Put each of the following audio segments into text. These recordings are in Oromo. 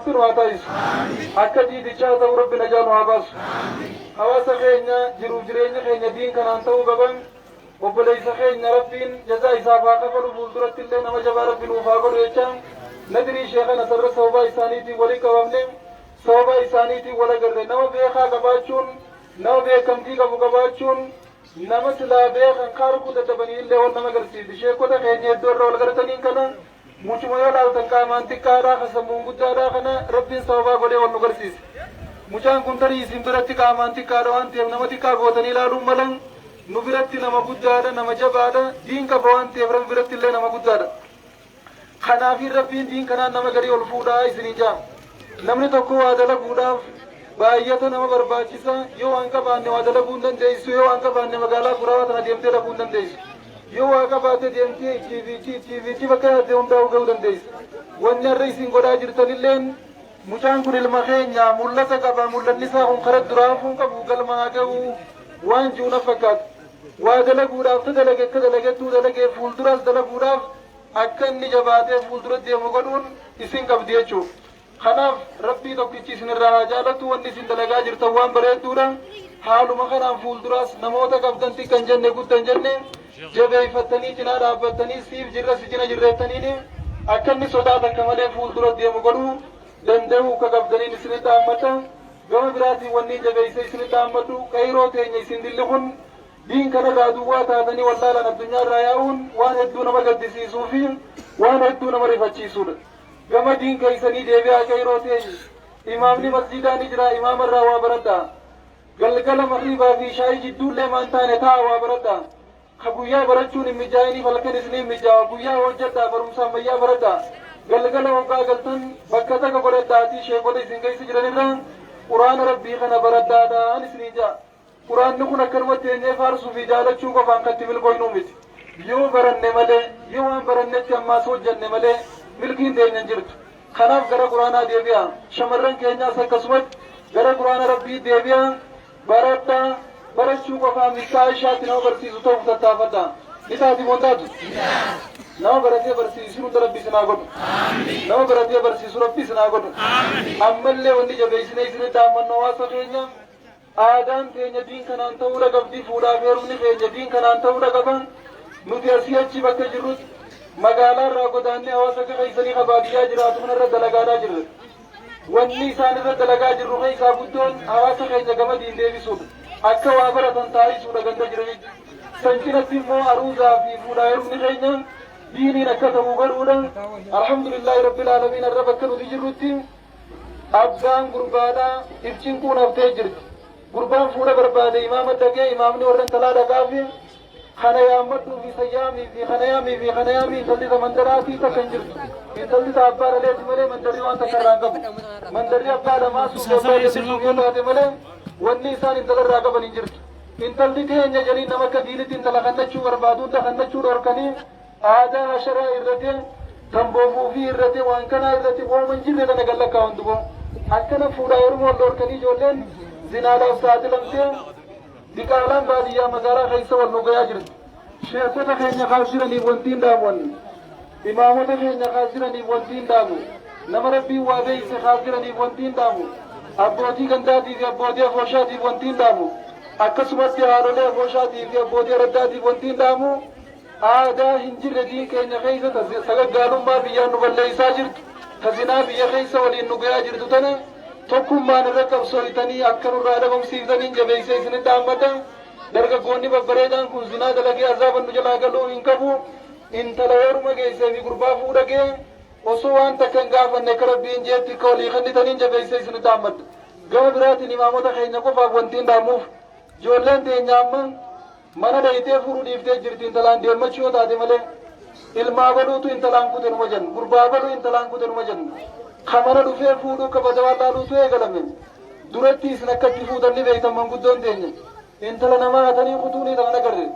ربي واتايس أكدي ديشاتا وربي نجانو عباس حواسا خينا جرو جرين خينا دين كان أنتو قبن وبليس خينا ربين جزاء إسافا قفلوا بولدرة اللي نما جبا ربي الوفاقر يجان ندري شيخنا سر صوبا إسانيتي ولي كوامنم صوبا إسانيتي ولا قرر نما بيخا قباچون نما بيكمتي قبو قباچون نما سلا بيخا انقاركو تتبني اللي ونما قرسيد شيخو تا خينا يدور ولا قرتنين كنا mucuma yoo laaltan qaamaan xiqqaadhaa kasammuun guddaadhaa kana rabbiin sababaa godhee wal nu garsiise mucaan kun tarii isin biratti qaamaan xiqqaadha waan ta'eef nama xiqqaa gootanii ilaaluun malan nu biratti nama guddaadha nama jabaadha diin qaba waan ta'eef rabbi biratti illee nama guddaadha kanaafiin rabbiin diin kanaan nama garii ol fuudhaa isinii jaa namni tokko waa dalaguudhaaf baay'ata nama barbaachisa yoo waan qabaanne waa dalaguu hin dandeessu yoo waan qabaanne magaalaa guraawaa tana deemtee dhaquu hin dandeessu yoo waa qabaate deemtee TV bakka yaadde hundaa'uu ga'uu dandeessa. Wanni har'a isin godhaa jirtanilleen mucaan kun ilma keenya mul'ata qaba mul'anni isaa kun karaa duraafuu qabu galmaa ga'uu waan jiru na fakkaata. Waa dalaguudhaaf ta dalage akka dalagettuu dalagee fuulduras dalaguudhaaf akka inni jabaatee fuuldura deemu godhuun isin qabdi jechuudha. Kanaaf rabbii tokkichi isinirraa haa jaalatu wanni isin dalagaa jirtan waan bareedduudha. Haaluma kanaan fuulduras namoota qabdan xiqqan jenne guddan jenne jabeeffatanii cinaa dhaabbatanii siif jirra si cina jirreettaniin akka inni sodaatan ka malee fuuldura deemu godhuu danda'u ka qabdaniin isinitti dhaammata gama biraatiin wanni jabeeyse isinitti dhaammatu qayroo teenya isin dilli kun diin kanarraa duwwaa taatanii wallaalaan addunyaarraa yaa'uun waan hedduu nama gaddisiisuu fi waan hedduu nama rifachiisuudha. Gama diin keeysanii deebi'aa qayroo teenya imaamni masjidaa ni jira imaamarraa waa baradhaa galgala magriibaa fi shaayii jidduullee maan taane ta'a waa baradhaa. Guyyaa barachuun hin mijaa'inii falkan isinii mijaa'a guyyaa hojjedhaa barumsa ammayyaa baradhaa galgala hoggaa galtan bakka takka godhadhaatii sheekota isin keessa jiranirraa quraana rabbii kana baradhaadhaan isinii ja'a quraanni kun akkanumatti eenyee faarsuu fi jaalachuu qofaan katti milkooynuu miti yoo baranne malee yoo waan barannetti ammaas hojjanne malee milkiin teenya hin jirtu kanaaf gara quraanaa deebi'a shamarran keenyaas akkasumatti gara quraana rabbii deebi'a baradhaa barachuu qofaa milkaa ishaatti nama barsiisu ta'uuf tattaafadha ni taati montaatu nama baratee barsiisu hunda rabbi isinaa godhu nama baratee barsiisu rabbi isinaa godhu ammallee wanni jabeessine isinitti ammannoo hawaasa keenya aadaan teenya diin kanaan ta'uudha qabdi fuudhaaf heerumni keenya diin kanaan ta'uudha qaban nuti asii achi bakka jirrutti magaalaarraa godaannee hawaasa keeysanii baadiyyaa jiraatu kanarra dalagaadhaa jirre wanni isaan irra dalagaa jirru keessaa guddoon hawaasa keenya gama diin deebisuudha akka waa baratan taa'isuudha ganda jiranitti sancinatti immoo aruuzaa fi fuudhaa heerumni keenya diiniin akka ta'uu godhuudha alhamdulillaahi rabbil aalamiin irra bakka nuti jirrutti abbaan gurbaadhaa ibsiin kun haftee jirti gurbaan fuudha barbaade imaama dhagee imaamni warra talaa dhaqaafi kana yaammadhuu fi sayyaamii fi kana yaamii intalli ta mandaraatii takka hin jirtu intalli ta abbaa dhaleeti malee mandarri waan takka irraa qabu mandarri abbaa lamaa suuqotaa jedhu yoo taate malee wanni isaan intalarraa qaban hin jirtu intalli teenya jaliin nama akka diinitti intala kannachuu barbaadu kannachuu dhorkanii aadaa hasharaa irratti tamboofuu fi irratti waan kanaa irratti ooman jirre kana gallakkaa hunduboo akkana fuudhaa heerumoo dhorkanii ijoolleen zinaadhaaf saaxilamtee diqaalaan baadiyyaa magaalaa keessa wal nu gayaa jirti sheekota keenya kaas jiraniif wanti hin dhaamu imaamota keenya kaas jiraniif wanti hin dhaamu nama rabbiin waa beeyse kaas jiraniif wanti hin dhaamu abbootii gandaatii fi abbootii afooshaatiif wanti hin dhaamu akkasumatti haadholee afooshaatii fi abbootii araddaatiif wanti hin dhaamu aadaa hin jirre diin keenya keessa sagaggaalummaa biyyaan nu balleeysaa jirtu tazinaa biyya keessa waliin nu gayaa jirtu tana tokkummaan irra qabsooytanii akka nurraa dhabamsiiftanii jabeeysee isinitti dhaammata dargaggoonni babbareedaan kun zinaa dalagee azaaban nu jalaa galuu hin qabu intala heeruma geessee fi gurbaa fuudha gee osoo waan takka hin gaafanne akka rabbiin jeetti akka walii kennitaniin jabeeysee isinitti dhaammata gama biraatiin imaamota keenya qofaaf wanti hin dhaamuuf ijoolleen teenya amma mana dhayitee furuu dhiiftee jirti intalaan deemmachuu yoo taate malee ilmaa baluutu intalaan kute numa jennu gurbaa baluu intalaan kute numa jennu kamana dhufee fuudhuu kabajaa laaluutu eegalame duratti isin akkatti fuudhanni beeytan manguddoon teenya intala namaa hatanii kutuunii ta'an agarre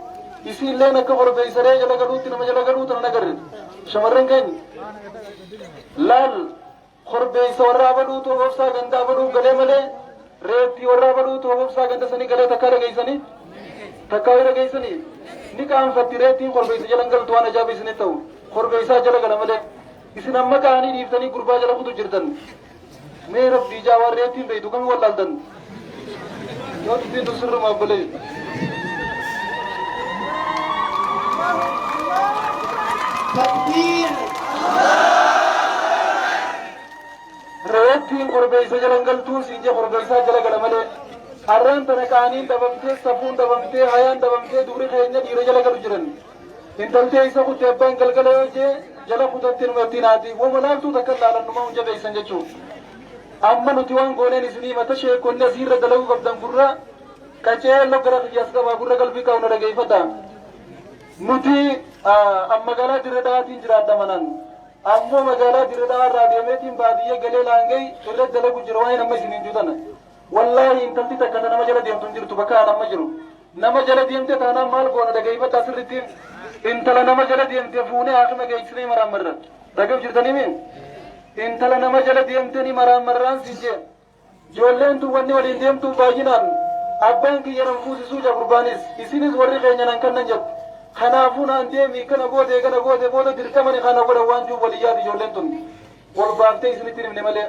isiilleen akka korbeeysaree jala galuutti nama jala galuu ta'an agarre shamarran keenya laal korbeeysa warraa baluutu hobobsaa gandaa baluu galee malee reettii warraa baluutu hobobsaa ganda sanii galee takkaa dhageeysanii takkaa dhageeysanii ni qaanfatti reettiin korbeeysa jalan galtu waan ajaa'iba isinitti ta'u korbeeysaa jala gala malee isin amma kaanii dhiiftanii gurbaa jala kutu jirtan mee rabbii jaawarreetiin beeytu kami wallaaltan yoo dubbiin tun sirrumaaf balee takbiir reettiin korbeeysa jalan galtuun siin jee korbeeysaa jala gala malee harraan tana qaaniin dhabamtee safuun dhabamtee hayaan dhabamtee dubri keenya dhiira jala galu jiran intaltee isa kutte abbaan galgala yoo jee jala kutatte numartiin haati wama laaltuu takka laalannuma hunja beeysan jechuu amma nuti waan gooneen isinii mata sheekonni asiirra dalaguu qabdan gurra qaceello gara qiyyaas qabaa gurra qalbii qabu na dhageeffadha nuti magaalaa dirre dhawaatiin jiraadha manan ammoo magaalaa dirre dhawaa irraa deemeetiin baadiyyaa galee laangay irra dalagu jira waan amma isiniin jutana wallaahi intalti takka nama jala deemtu hin jirtu bakka amma jiru nama jala deemte taanaan maal goona dhageeffadha sirritti intala nama jala deemte fuunee haakima geessinee maraammarra dhagab jirtanii min intala nama jala deemte ni maraammarraan sijjee ijoolleen tun wanni waliin deemtu baay'inaan abbaan kiyya nan fuusisuu jaa gurbaanis isinis warri keenya nan kannan jettu kanaafuu naan deemi kana goote booda dirqamani kana godhan waan juuf walii yaadu ijoolleen tun wal baaftee isinitti himne malee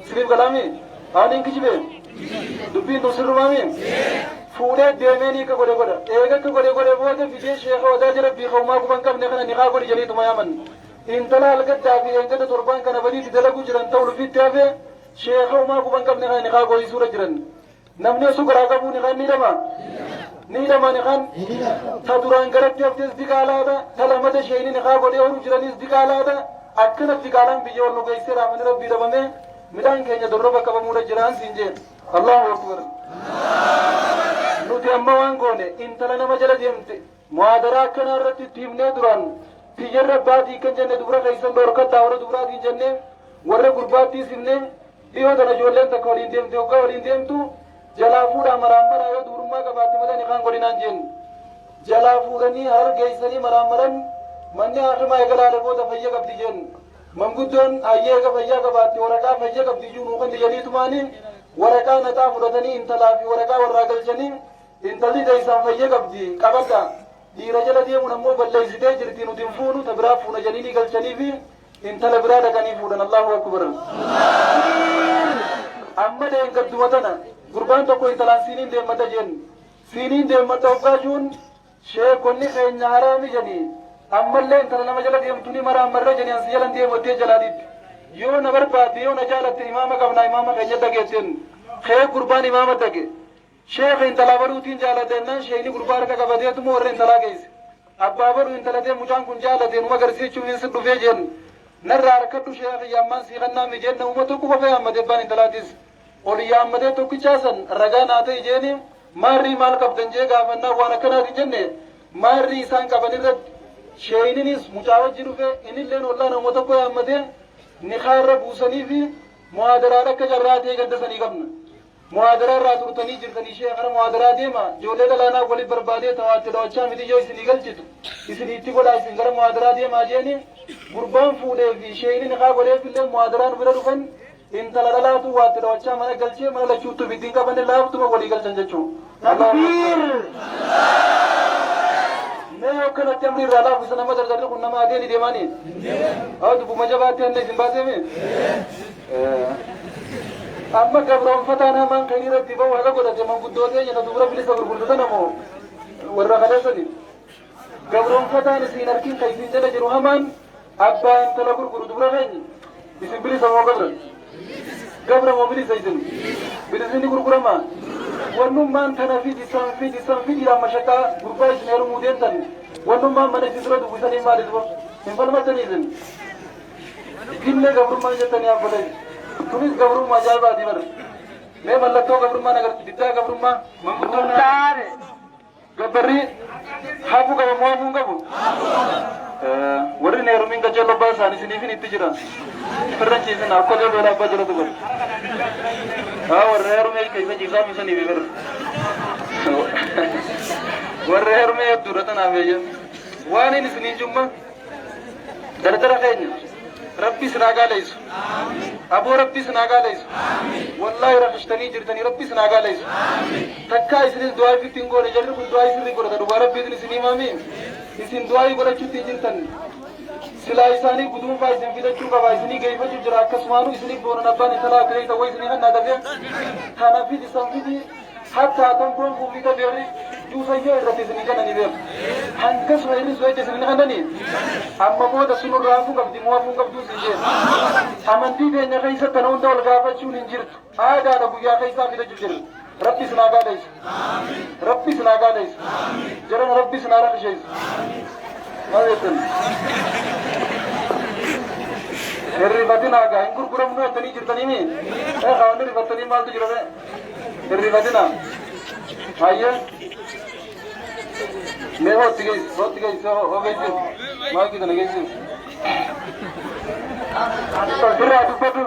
siniif galaami haaliin kijibe dubbiin tun sirrumaami fuudhee deemee ni ka godha eega ka godhe booda fidee sheeka wadaa jira biiqawmaa kuban qabne kana niqaa godhi jaliituma yaaman intala halgaddaa fi eegada torbaan kana badiitti dalaguu jiran ta'u lufitti hafe sheeka umaa kuban qabne kana niqaa godhisuura jiran namni osoo garaa qabuu niqaan ni dhama niqaan ta duraan garatti haftees diqaalaadha ta lamata sheeyni niqaa godhee horu jiranis diqaalaadha akkana diqaalaan biyya wal nu geessee raamani rabbii dhabame midhaan keenya dorroba qabamuudha jiraan siin jeen allahu akbar nuti amma waan goone intala nama jala deemte muhaadaraa akkanaa irratti itti himnee duraan tiyyarra abbaatii kan jenne dubra keessan dhorkadhaa warra dubraatiin jenne warra gurbaattiis himne dhiyoo tana ijoolleen takka waliin deemte hoggaa waliin deemtu jalaa fuudhaa maraammaraa yoo dubrummaa qabaatte malee niqaan godhinaan jeen jalaa fuudhanii harar geessanii maraammaran manni haakimaa eegalaale booda fayya qabdi jeen manguddoon hayyeega fayyaa qabaatte waraqaa fayya qabdi juu nuukan diyyaniitumaanii waraqaa naxaa fudhatanii intalaa fi waraqaa warraa galchanii intalli deeysaan fayya qabdi qabadha dhiira jala deemuun ammoo balleessitee jirti nuti hin fuunu ta biraa fuuna jaliinii galchanii fi intala biraa dhaqanii fuudhan allahu akbar amma deengadduma tana gurbaan tokko intalaan siiniin deemmata jeen siiniin deemmata hoggaachuun sheekonni keenya haraami jedhanii ammallee intala nama jala deemtu ni maraammarra jedhanii ansi jalan deemattee jalaadhitti yoo na barbaadde yoo na jaalatte imaama qabnaa imaama keenya dhageetten kee gurbaan imaama dhage sheekh intalaa baruutiin jaalatennaan sheeyni gurbaa harka qabateetuma warra intalaa geesse abbaa baruu intalatee mucaan kun jaalate numa garsiichuuf hin sin dhufee jeen narraa harkadhu sheekh yaammaan siikannaa mijeen namuma tokko qofa yaammate abbaan intalaatis ol yaammatee tokkichaasan ragaa naa ta'e jeeni maarrii maal qabdan jee gaafannaa waan akkanaati jenne maarrii isaan qaban irratti sheeyninis mucaa wajji dhufe inilleen ollaa namuma tokko yaammatee niqaarra buusanii fi muhaadaraa akka carraa ta'e gaddasanii qabna muhaadaraa irraa turtanii jirtanii ishee kana muhaadaraa deema ijoollee dhalaanaa waliin barbaadee tawaatti dhawachaa miti yoo isinii galchitu isiniitti godhaa isin gara muhaadaraa deemaa jeeni gurbaan fuudhee fi sheeyni niqaa godheefillee muhaadaraan bira dhufan intala dhalaatu waatti dhawachaa mana galchee mana lachuuttu bittiin qabanne laaftuma walii galchan jechuu mee akkanatti amri irraa laaffisa nama dardarri kun nama adeeni deemaanii haa dubbuma jabaatti hanne isin baaseemi amma gabroonfataa namaan kan irratti ba'u haqa godhate manguddootee jena dubra bilisa gurgurtata namoo warra kaleessani gabroonfataan isin harkiin ka isin jala jiru hamaan abbaa intala gurguru dubra keenyi isin bilisa moo gabra moo bilisa isin bilisni gurguramaa wannummaan tana fidi amma shakkaa gurbaa isin heerumuu deemtan wannummaan mana isin dura dubbisanii maali duba hin falmatanii isin gillee gabrummaan jettanii abbalay tunis gabrummaa ajaa'ibaati bar mee mallattoo gabrummaa nagarti diddaa gabrummaa manguddoon gabbarri hafu qaba moo hafuun qabu warri neerumiin gajjalloo baasaan isiniifin itti jira firran ciisin akkolee beelaa abbaa jalatu bar warra heerumee keessa ciisaa misaniifi bar warra heerumee hedduudha tanaaf eeyyan waan hin isiniin jumma dardara keenya rabbi sinaa gaaleysu aboo rabbi sinaa gaaleysu wallaahi rafishtanii jirtanii rabbi sinaa gaaleysu takkaa isinis du'aa ifitti hin goone jarri kun du'aa isirri godhata dhugaa rabbiitin isin himaami isin du'aa godhachuutti jirtan sila isani gudun fa isin fidachuu qaba isini geeffachuu jira akkasumaanu isini boonan abbaan isalaa ta'e ta'uu isini kan naadafe kana fidi san fidi hatta tan kun kuufita beeri juusayyaa irratti isini kanani beeku hangasuma irri su'eecha isini kanani amma booda sunu raafuu qabdi mo'afuu qabduu siin jeen amantii keenya keessa kana hunda wal gaafachuun hin jirtu aadaadha guyyaa keessaa fidachuu jirru rabbi sinaa gaadheessu rabbi sinaa gaadheessu jedhan rabbi sinaa rakisheessu maal Irrifatina gaa hin gurguramnu jettanii jirtaniimi qaamni rifatanii maaltu jira be irrifatina hayya mee hootti geessi ogeessi maal kitana geessi irraa dubbatu